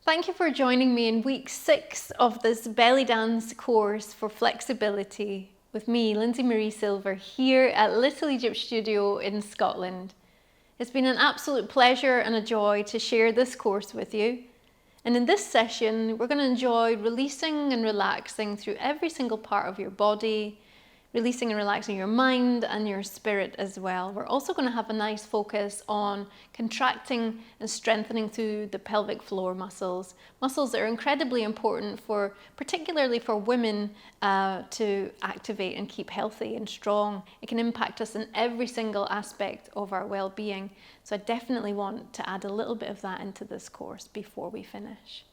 Thank you for joining me in week 6 of this BellyDance course for flexibility with me, Lindsey Marie Silver, here at Little Egypt Studio in Scotland. It's been an absolute pleasure and a joy to share this course with you. And in this session, we're going to enjoy releasing and relaxing through every single part of your body, releasing and relaxing your mind and your spirit as well. We're also going to have a nice focus on contracting and strengthening through the pelvic floor muscles. Muscles that are incredibly important for, particularly for women, to activate and keep healthy and strong. It can impact us in every single aspect of our well-being. So I definitely want to add a little bit of that into this course before we finish.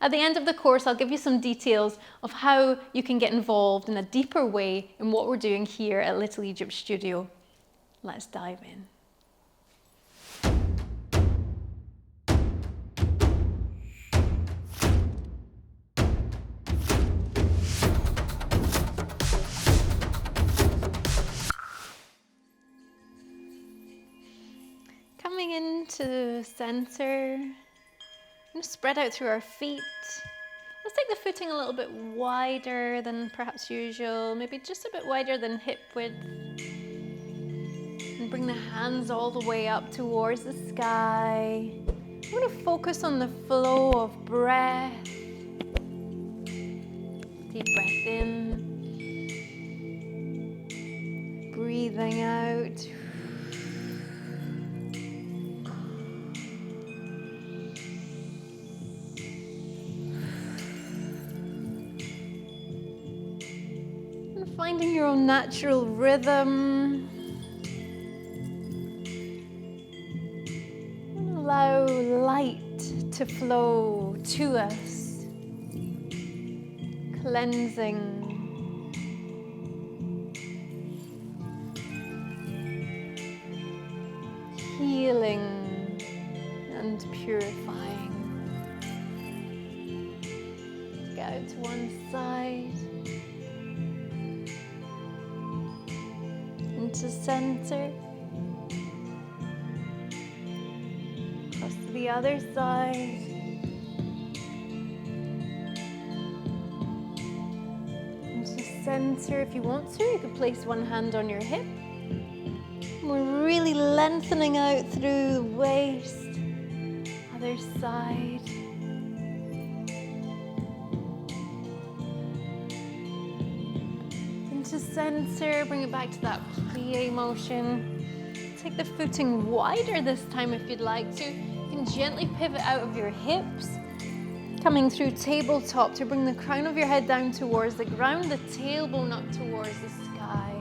At the end of the course, I'll give you some details of how you can get involved in a deeper way in what we're doing here at Little Egypt Studio. Let's dive in. Coming into center. I'm going to spread out through our feet. Let's take the footing a little bit wider than perhaps usual, maybe just a bit wider than hip width. And bring the hands all the way up towards the sky. I'm going to focus on the flow of breath. Deep breath in. Breathing out. Finding your own natural rhythm. And allow light to flow to us, cleansing, healing, and purifying. Get out to one side. Into center, across to the other side, into center. If you want to, you can place one hand on your hip. We're really lengthening out through the waist, other side. To center, bring it back to that plie motion. Take the footing wider this time if you'd like to. You can gently pivot out of your hips, coming through tabletop to bring the crown of your head down towards the ground, the tailbone up towards the sky.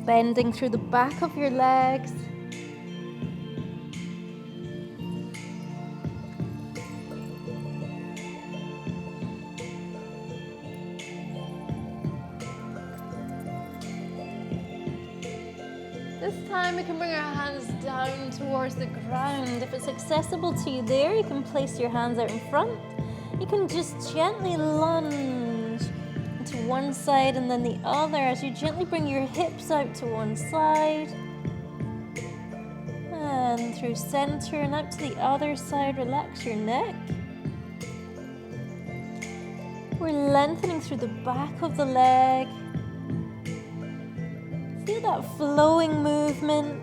Bending through the back of your legs. This time we can bring our hands down towards the ground. If it's accessible to you there, you can place your hands out in front. You can just gently lunge to one side and then the other as you gently bring your hips out to one side. And through center and out to the other side, relax your neck. We're lengthening through the back of the leg. Feel that flowing movement.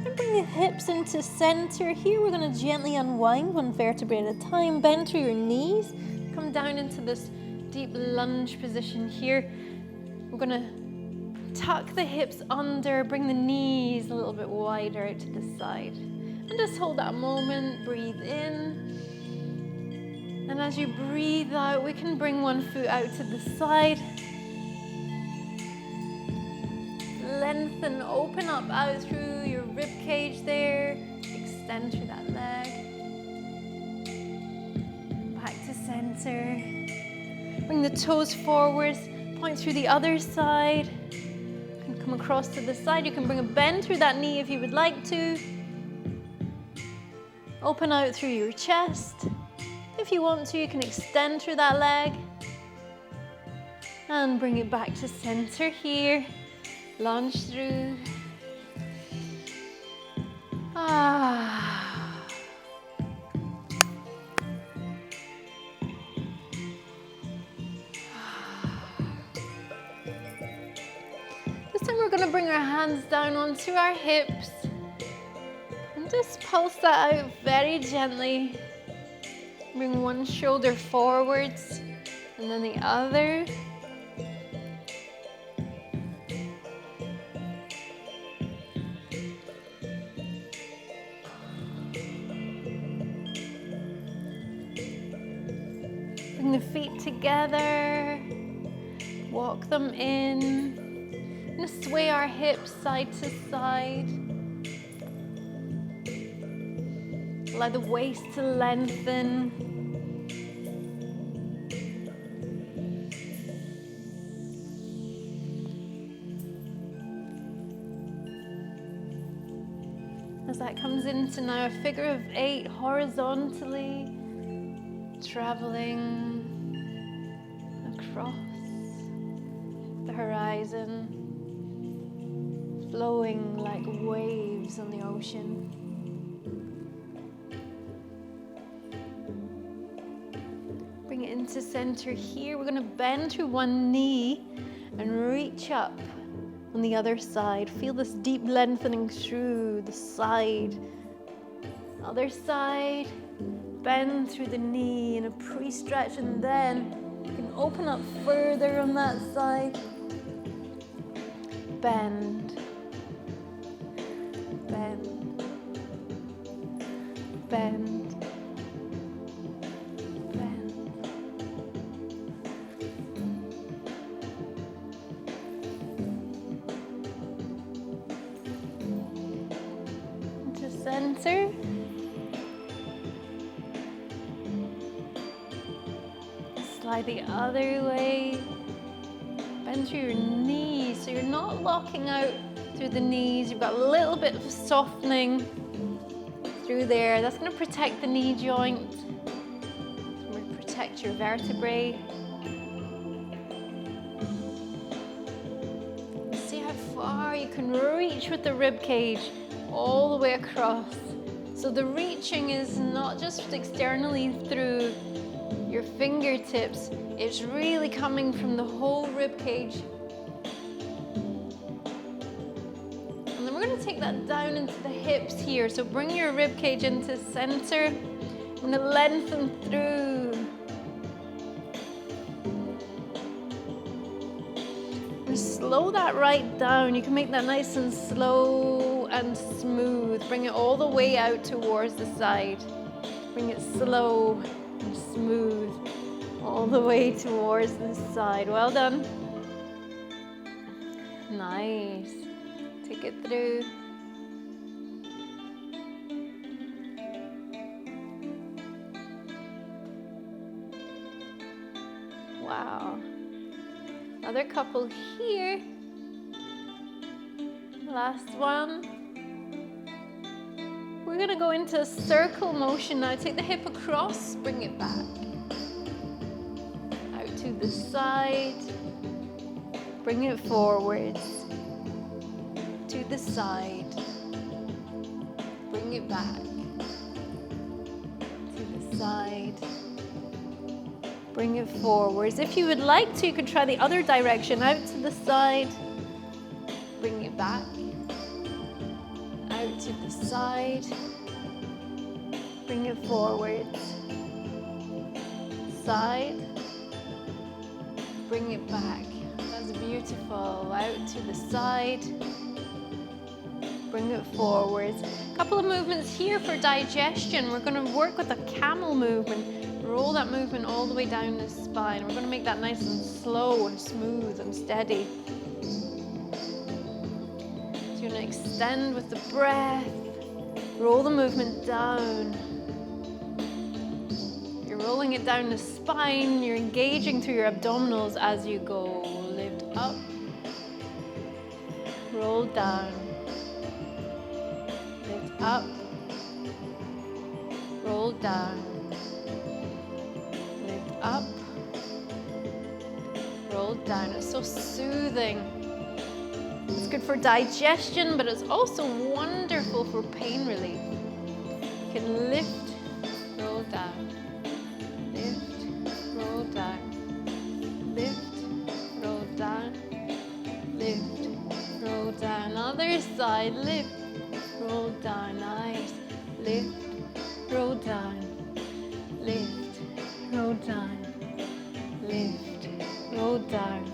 And bring the hips into center. Here we're going to gently unwind one vertebrae at a time. Bend through your knees. Come down into this deep lunge position here. We're going to tuck the hips under. Bring the knees a little bit wider out to the side. And just hold that moment. Breathe in. And as you breathe out, we can bring one foot out to the side. Lengthen, open up out through your rib cage there. Extend through that leg. Back to center. Bring the toes forwards. Point through the other side. You can come across to the side. You can bring a bend through that knee if you would like to. Open out through your chest. If you want to, you can extend through that leg. And bring it back to center here. Lunge through. going to bring our hands down onto our hips and just pulse that out very gently. Bring one shoulder forwards and then the other. Bring the feet together, walk them in. We're going to sway our hips side to side. Allow the waist to lengthen. As that comes into now a figure of 8 horizontally, traveling across the horizon, flowing like waves on the ocean. Bring it into center here. We're going to bend through one knee and reach up on the other side. Feel this deep lengthening through the side. Other side. Bend through the knee in a pre-stretch, and then you can open up further on that side. Bend. Bend. Bend. Bend. Into center. Slide the other way. Bend through your knees, so you're not locking out through the knees. You've got a little bit of softening through there. That's going to protect the knee joint. It's going to protect your vertebrae. See how far you can reach with the rib cage all the way across. So the reaching is not just externally through your fingertips, it's really coming from the whole rib cage. And then we're going to take that down into the hips here. So bring your rib cage into center. I'm going to lengthen through. And slow that right down. You can make that nice and slow and smooth. Bring it all the way out towards the side. Bring it slow and smooth all the way towards the side. Well done. Nice. Take it through. Wow. Another couple here. Last one. We're going to go into a circle motion now. Take the hip across, bring it back. Out to the side. Bring it forwards. To the side. Bring it back. To the side. Bring it forwards. If you would like to, you could try the other direction. Out to the side. Bring it back. Out to the side. Bring it forwards. Side. Bring it back. That's beautiful. Out to the side. Bring it forwards. A couple of movements here for digestion. We're going to work with a camel movement. Roll that movement all the way down the spine. We're going to make that nice and slow and smooth and steady. So you're going to extend with the breath. Roll the movement down. You're rolling it down the spine. You're engaging through your abdominals as you go. Lift up. Roll down. Lift up. Roll down. Lift up. Roll down. It's so soothing. It's good for digestion, but it's also wonderful for pain relief. You can lift, roll down. Lift, roll down. Lift, roll down. Lift, roll side, lift, roll down, nice, lift, roll down, lift, roll down, lift, roll down.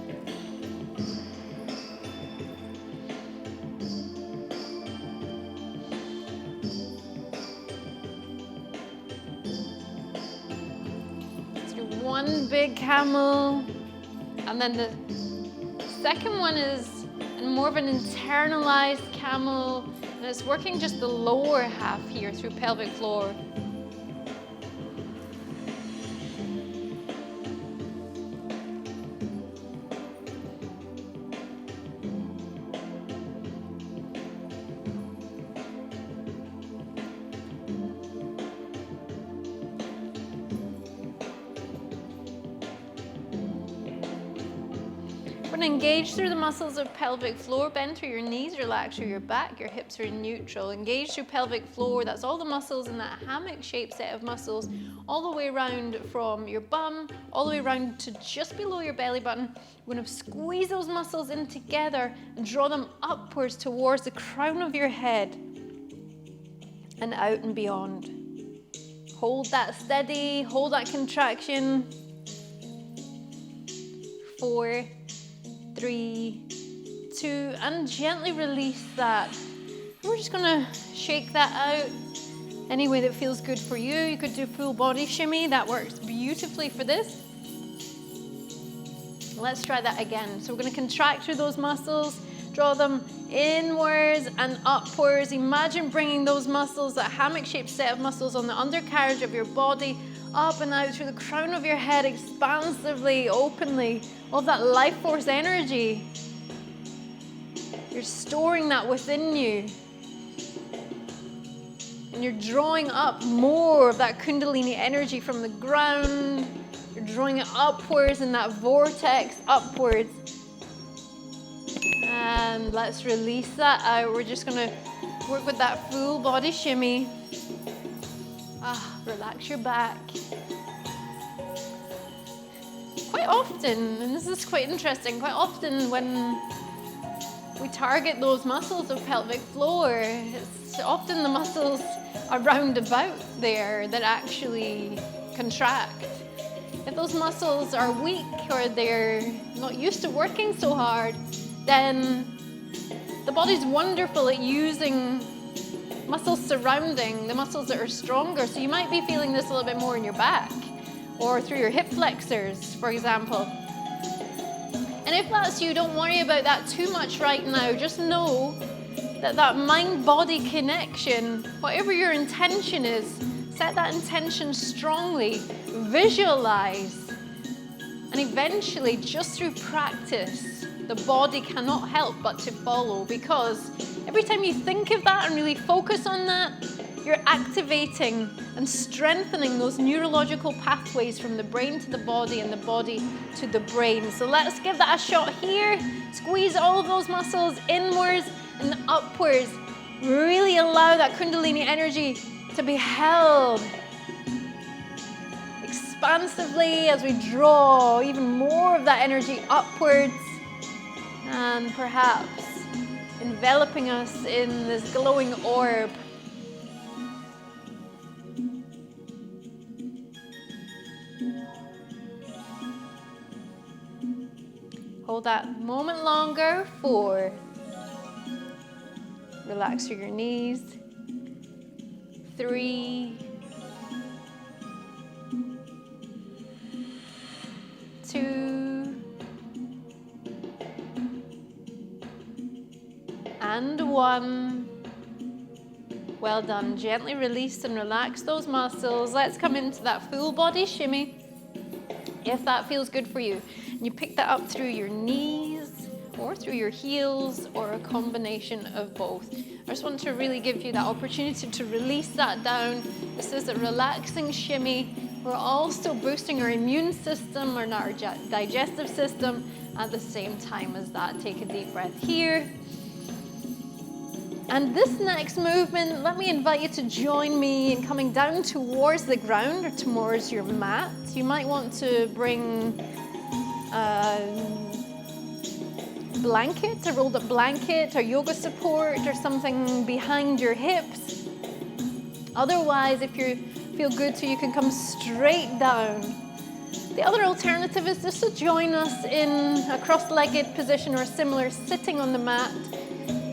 So one big camel, and then the second one is more of an internalized camel, and it's working just the lower half here through pelvic floor. We're going to engage through the muscles of pelvic floor, bend through your knees, relax through your back, your hips are in neutral. Engage through pelvic floor, that's all the muscles in that hammock-shaped set of muscles, all the way around from your bum, all the way around to just below your belly button. We're going to squeeze those muscles in together and draw them upwards towards the crown of your head and out and beyond. Hold that steady, hold that contraction. 4, 3, 2, and gently release that. We're just gonna shake that out any way that feels good for you. You could do full body shimmy, that works beautifully for this. Let's try that again. So we're gonna contract through those muscles, draw them inwards and upwards. Imagine bringing those muscles, that hammock-shaped set of muscles on the undercarriage of your body, up and out through the crown of your head, expansively, openly, all of that life force energy. You're storing that within you. And you're drawing up more of that Kundalini energy from the ground. You're drawing it upwards in that vortex, upwards. And let's release that out. We're just gonna work with that full body shimmy. Relax your back. Quite often, and this is quite interesting, quite often when we target those muscles of pelvic floor, it's often the muscles around about there that actually contract. If those muscles are weak or they're not used to working so hard, then the body's wonderful at using muscles surrounding the muscles that are stronger. So you might be feeling this a little bit more in your back or through your hip flexors, for example. And if that's you, don't worry about that too much right now. Just know that that mind-body connection, whatever your intention is, set that intention strongly, visualize, and eventually, just through practice, the body cannot help but to follow, because every time you think of that and really focus on that, you're activating and strengthening those neurological pathways from the brain to the body and the body to the brain. So let's give that a shot here. Squeeze all of those muscles inwards and upwards. Really allow that Kundalini energy to be held expansively as we draw even more of that energy upwards, and perhaps enveloping us in this glowing orb. Hold that moment longer. 4. Relax through your knees. 3. 2. And 1. Well done. Gently release and relax those muscles. Let's come into that full body shimmy, if that feels good for you. And you pick that up through your knees or through your heels or a combination of both. I just want to really give you that opportunity to release that down. This is a relaxing shimmy. We're also boosting our immune system and our digestive system at the same time as that. Take a deep breath here. And this next movement, let me invite you to join me in coming down towards the ground or towards your mat. You might want to bring blanket, a rolled up blanket or yoga support or something behind your hips. Otherwise, if you feel good to, you can come straight down. The other alternative is just to join us in a cross-legged position or similar, sitting on the mat.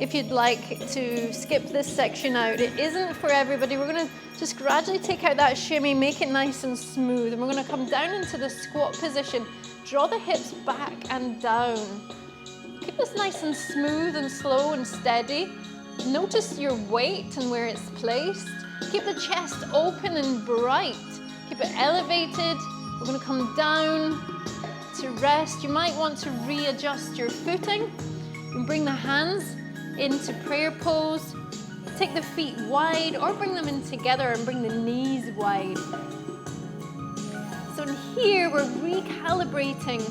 If you'd like to skip this section out, it isn't for everybody. We're going to just gradually take out that shimmy, make it nice and smooth. And we're going to come down into the squat position. Draw the hips back and down. Keep this nice and smooth and slow and steady. Notice your weight and where it's placed. Keep the chest open and bright. Keep it elevated. We're going to come down to rest. You might want to readjust your footing. You can bring the hands into prayer pose. Take the feet wide or bring them in together and bring the knees wide. So in here we're recalibrating,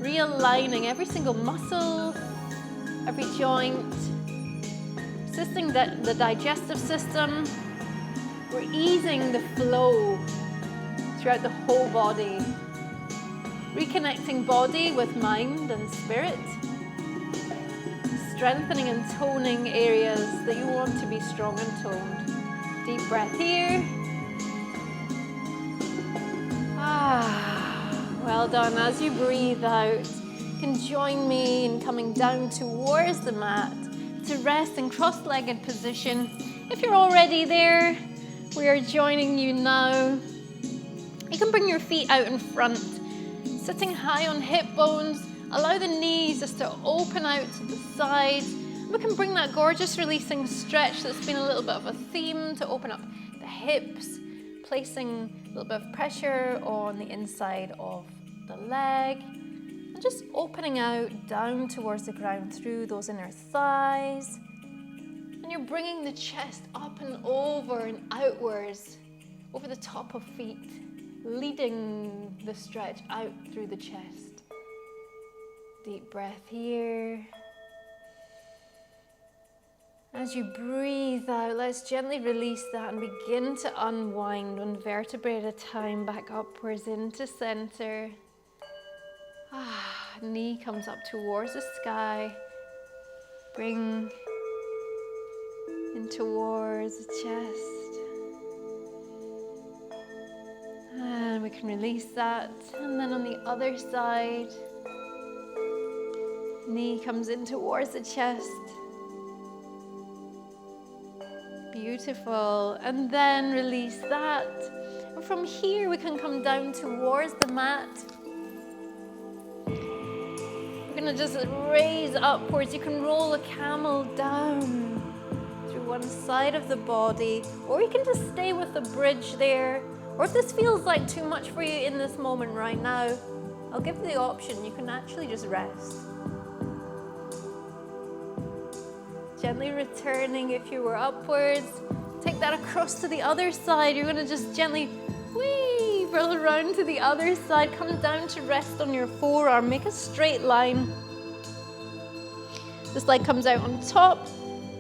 realigning every single muscle, every joint, assisting the digestive system. We're easing the flow throughout the whole body, reconnecting body with mind and spirit, strengthening and toning areas that you want to be strong and toned. Deep breath here. Well done. As you breathe out, you can join me in coming down towards the mat to rest in cross-legged position. If you're already there, we are joining you now. You can bring your feet out in front, sitting high on hip bones. Allow the knees just to open out to the sides. We can bring that gorgeous releasing stretch that's been a little bit of a theme to open up the hips, placing a little bit of pressure on the inside of the leg, and just opening out down towards the ground through those inner thighs. And you're bringing the chest up and over and outwards, over the top of feet, leading the stretch out through the chest. Deep breath here. As you breathe out, let's gently release that and begin to unwind one vertebrae at a time, back upwards into center. Knee comes up towards the sky. Bring in towards the chest. And we can release that. And then on the other side, knee comes in towards the chest. Beautiful. And then release that. And from here we can come down towards the mat. We're going to just raise upwards. You can roll a camel down through one side of the body, or you can just stay with the bridge there. Or if this feels like too much for you in this moment right now, I'll give you the option. You can actually just rest. Gently returning if you were upwards. Take that across to the other side. You're going to just gently roll around to the other side. Come down to rest on your forearm. Make a straight line. This leg comes out on top.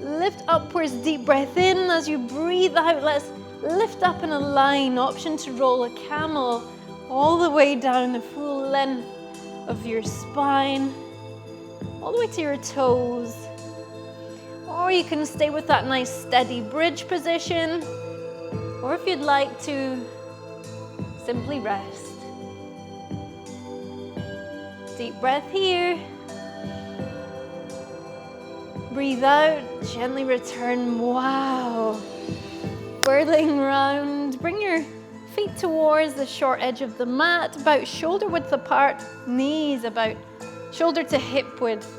Lift upwards, deep breath in. As you breathe out, let's lift up in a line. Option to roll a camel all the way down the full length of your spine, all the way to your toes. Or you can stay with that nice steady bridge position. Or if you'd like to, simply rest. Deep breath here. Breathe out, gently return. Wow. Whirling round. Bring your feet towards the short edge of the mat, about shoulder width apart, knees about shoulder to hip width.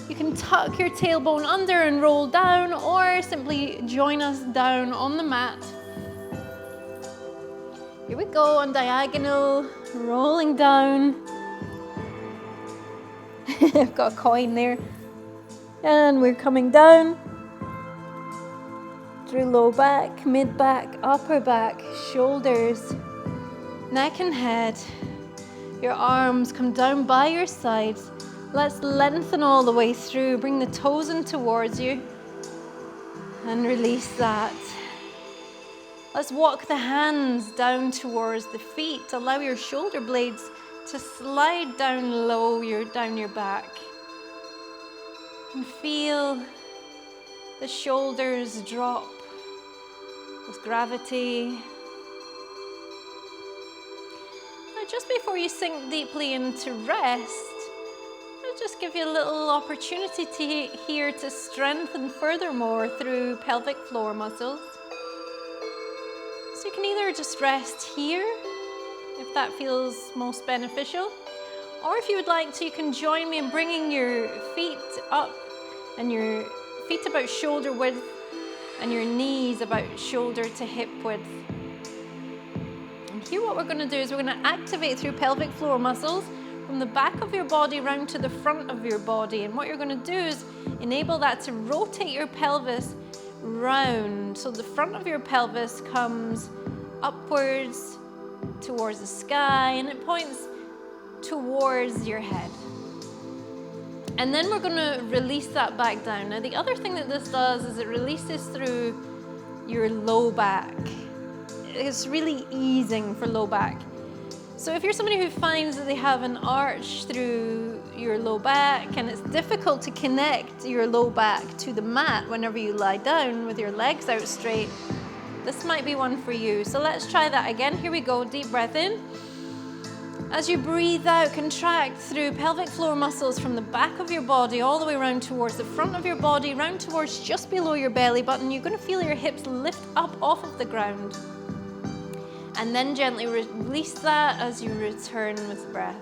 You can tuck your tailbone under and roll down, or simply join us down on the mat. Here we go, on diagonal, rolling down. I've got a coin there. And we're coming down through low back, mid back, upper back, shoulders, neck and head. Your arms come down by your sides. Let's lengthen all the way through. Bring the toes in towards you and release that. Let's walk the hands down towards the feet. Allow your shoulder blades to slide down low, down your back. And feel the shoulders drop with gravity. Now, just before you sink deeply into rest, I'll just give you a little opportunity here to strengthen furthermore through pelvic floor muscles. So you can either just rest here, if that feels most beneficial, or if you would like to, you can join me in bringing your feet up and your feet about shoulder width and your knees about shoulder to hip width. And here what we're going to do is we're going to activate through pelvic floor muscles from the back of your body round to the front of your body. And what you're going to do is enable that to rotate your pelvis round. So the front of your pelvis comes upwards towards the sky and it points towards your head. And then we're going to release that back down. Now the other thing that this does is it releases through your low back. It's really easing for low back. So if you're somebody who finds that they have an arch through your low back and it's difficult to connect your low back to the mat whenever you lie down with your legs out straight, this might be one for you. So let's try that again. Here we go. Deep breath in. As you breathe out, contract through pelvic floor muscles from the back of your body all the way around towards the front of your body, round towards just below your belly button. You're going to feel your hips lift up off of the ground. And then gently release that as you return with breath.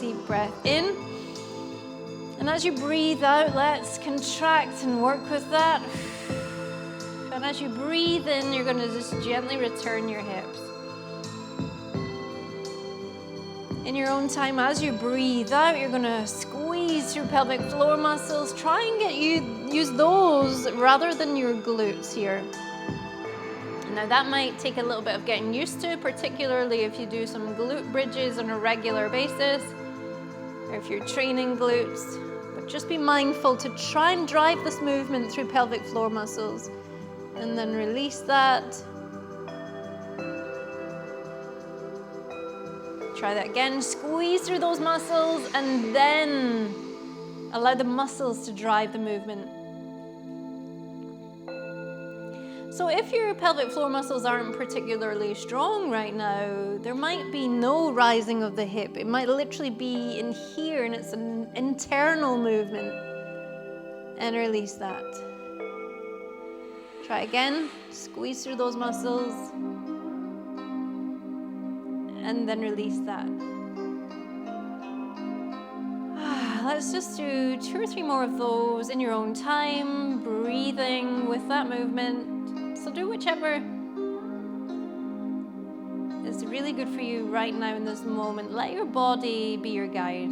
Deep breath in. And as you breathe out, let's contract and work with that. And as you breathe in, you're going to just gently return your hips. In your own time, as you breathe out, you're going to squeeze your pelvic floor muscles. Try and use those rather than your glutes here. Now that might take a little bit of getting used to, particularly if you do some glute bridges on a regular basis, or if you're training glutes. But just be mindful to try and drive this movement through pelvic floor muscles. And then release that. Try that again. Squeeze through those muscles and then allow the muscles to drive the movement. So if your pelvic floor muscles aren't particularly strong right now, there might be no rising of the hip. It might literally be in here and it's an internal movement. And release that. Try again. Squeeze through those muscles. And then release that. Let's just do 2 or 3 more of those in your own time, breathing with that movement. So do whichever is really good for you right now in this moment. Let your body be your guide.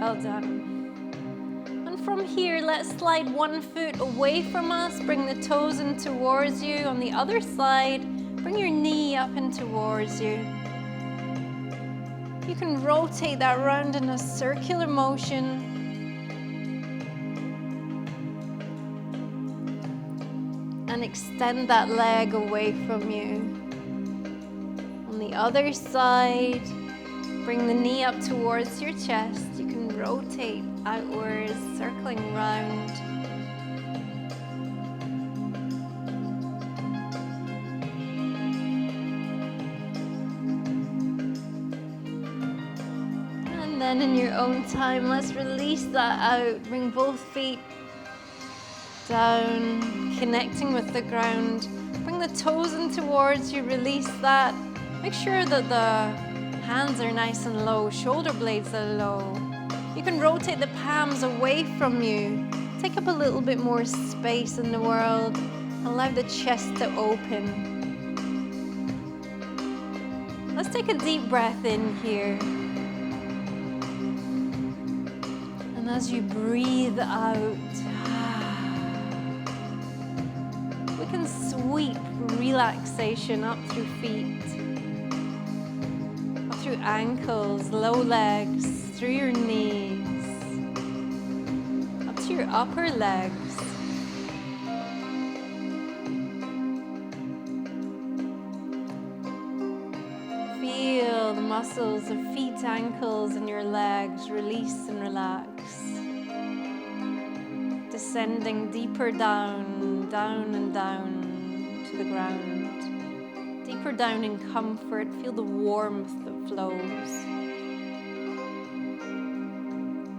Well done. And from here, let's slide one foot away from us. Bring the toes in towards you. On the other side, bring your knee up and towards you. You can rotate that around in a circular motion. And extend that leg away from you. On the other side, bring the knee up towards your chest. You can rotate outwards, circling round. And then in your own time, let's release that out. Bring both feet down, connecting with the ground. Bring the toes in towards you, release that. Make sure that the hands are nice and low, shoulder blades are low. You can rotate the palms away from you. Take up a little bit more space in the world. Allow the chest to open. Let's take a deep breath in here. And as you breathe out, we can sweep sweep relaxation up through feet, up through ankles, low legs, through your knees, up to your upper legs. Feel the muscles of feet, ankles, and your legs release and relax. Descending deeper down, down and down to the ground. Deeper down in comfort, feel the warmth that flows.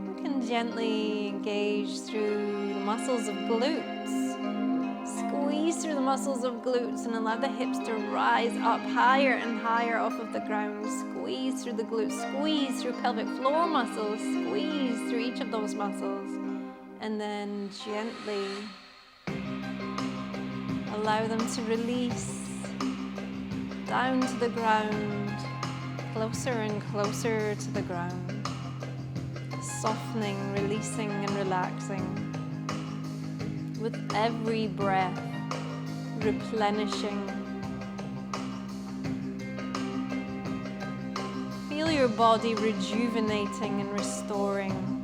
You can gently engage through the muscles of glutes. Squeeze through the muscles of glutes and allow the hips to rise up higher and higher off of the ground. Squeeze through the glutes, squeeze through pelvic floor muscles, squeeze through each of those muscles. And then gently allow them to release down to the ground, closer and closer to the ground, softening, releasing and relaxing. With every breath, replenishing. Feel your body rejuvenating and restoring.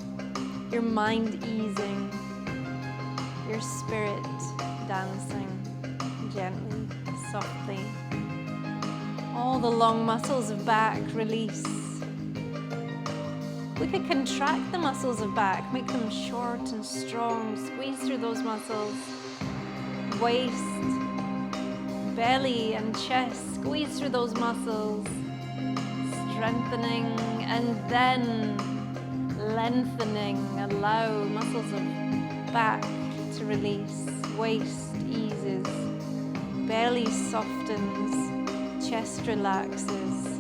Your mind easing, your spirit dancing gently, softly. All the long muscles of back release. We could contract the muscles of back, make them short and strong. Squeeze through those muscles. Waist, belly and chest, squeeze through those muscles. Strengthening and then lengthening, allow muscles of back to release, waist eases, belly softens, chest relaxes.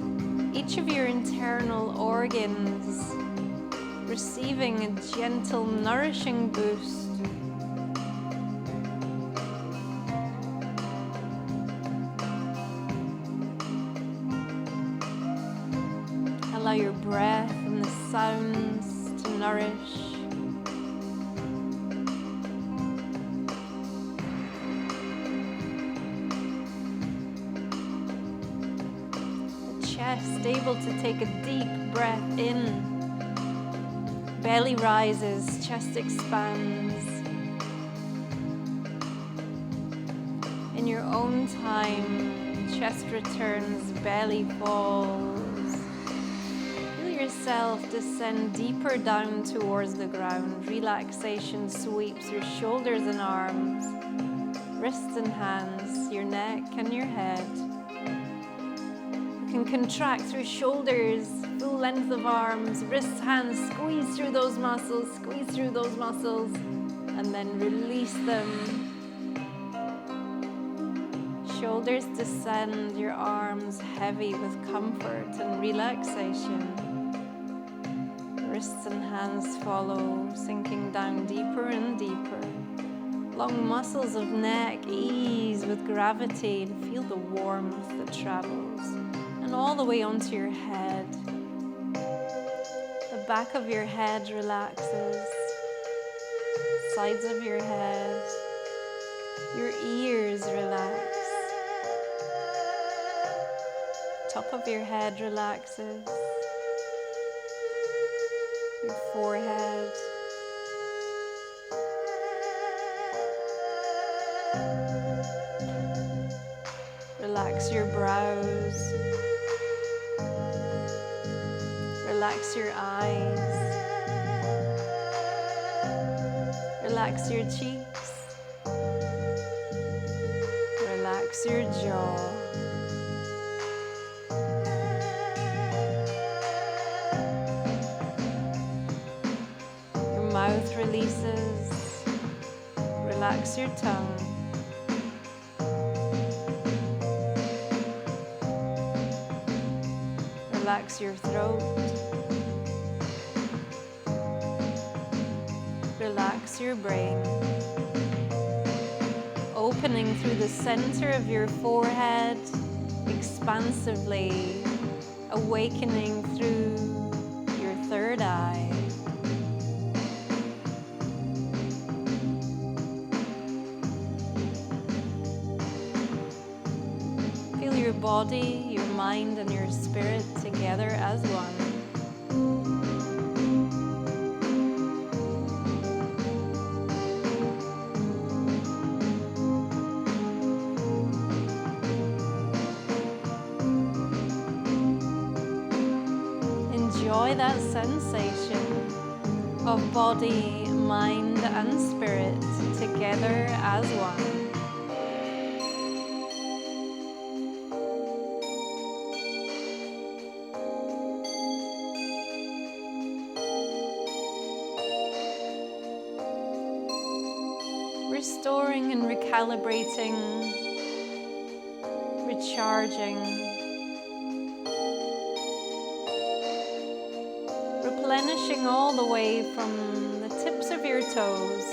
Each of your internal organs receiving a gentle, nourishing boost. Allow your breath and the sounds to nourish. The chest able to take a deep breath in. Belly rises, chest expands. In your own time, chest returns, belly falls. Feel yourself descend deeper down towards the ground. Relaxation sweeps your shoulders and arms, wrists and hands, your neck and your head. You can contract through shoulders, full length of arms, wrists, hands, squeeze through those muscles, and then release them. Shoulders descend, your arms heavy with comfort and relaxation. Wrists and hands follow, sinking down deeper and deeper. Long muscles of neck ease with gravity and feel the warmth that travels. And all the way onto your head. The back of your head relaxes. Sides of your head. Your ears relax. Top of your head relaxes. Your forehead. Relax your brows. Relax your eyes. Relax your cheeks. Relax your jaw. Your mouth releases. Relax your tongue. Relax your throat. Relax your brain. Opening through the center of your forehead, expansively, awakening through your third eye. body, your mind, and your spirit together as one. Enjoy that sensation of body, mind, and spirit together as one. Restoring and recalibrating, recharging, replenishing all the way from the tips of your toes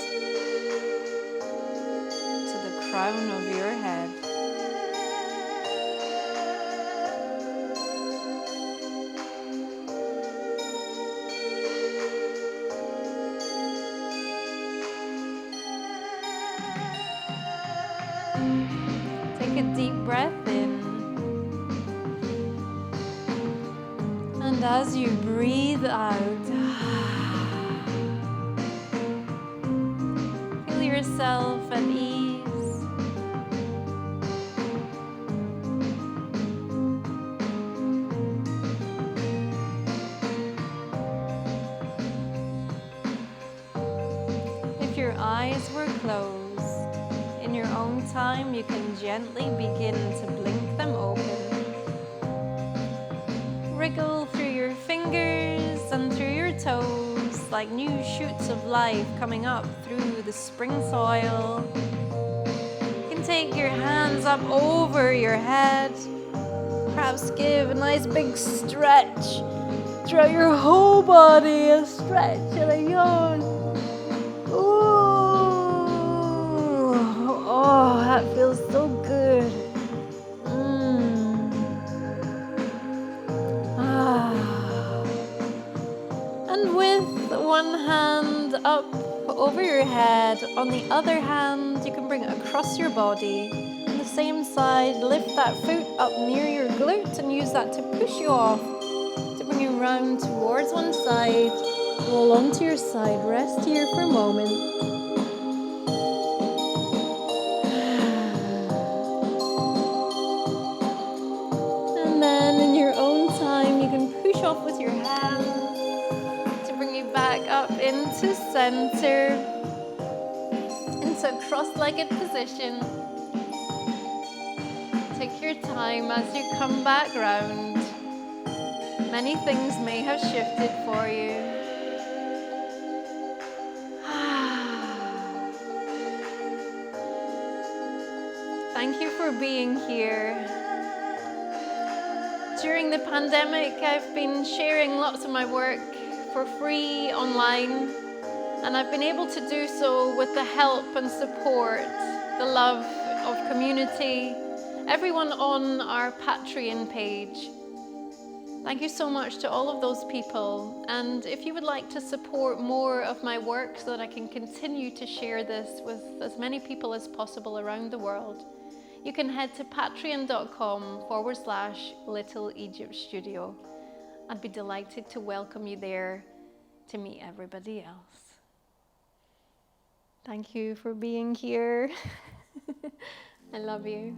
to the crown of your head. Take a deep breath in, and as you breathe out, feel yourself at ease. If your eyes were closed, in your own time, you can gently begin to blink them open. Wriggle through your fingers and through your toes like new shoots of life coming up through the spring soil. You can take your hands up over your head. Perhaps give a nice big stretch throughout your whole body, a stretch and a yawn. Oh, that feels so good. And with one hand up over your head, on the other hand, you can bring it across your body. On the same side, lift that foot up near your glute and use that to push you off, to bring you round towards one side. Roll onto your side, rest here for a moment. And then in your own time, you can push off with your hand to bring you back up into center, into a cross-legged position. Take your time as you come back round. Many things may have shifted for you. Thank you for being here. During the pandemic, I've been sharing lots of my work for free online, and I've been able to do so with the help and support, the love of community, everyone on our Patreon page. Thank you so much to all of those people, and if you would like to support more of my work so that I can continue to share this with as many people as possible around the world, you can head to patreon.com/Little Egypt Studio. I'd be delighted to welcome you there to meet everybody else. Thank you for being here. I love you.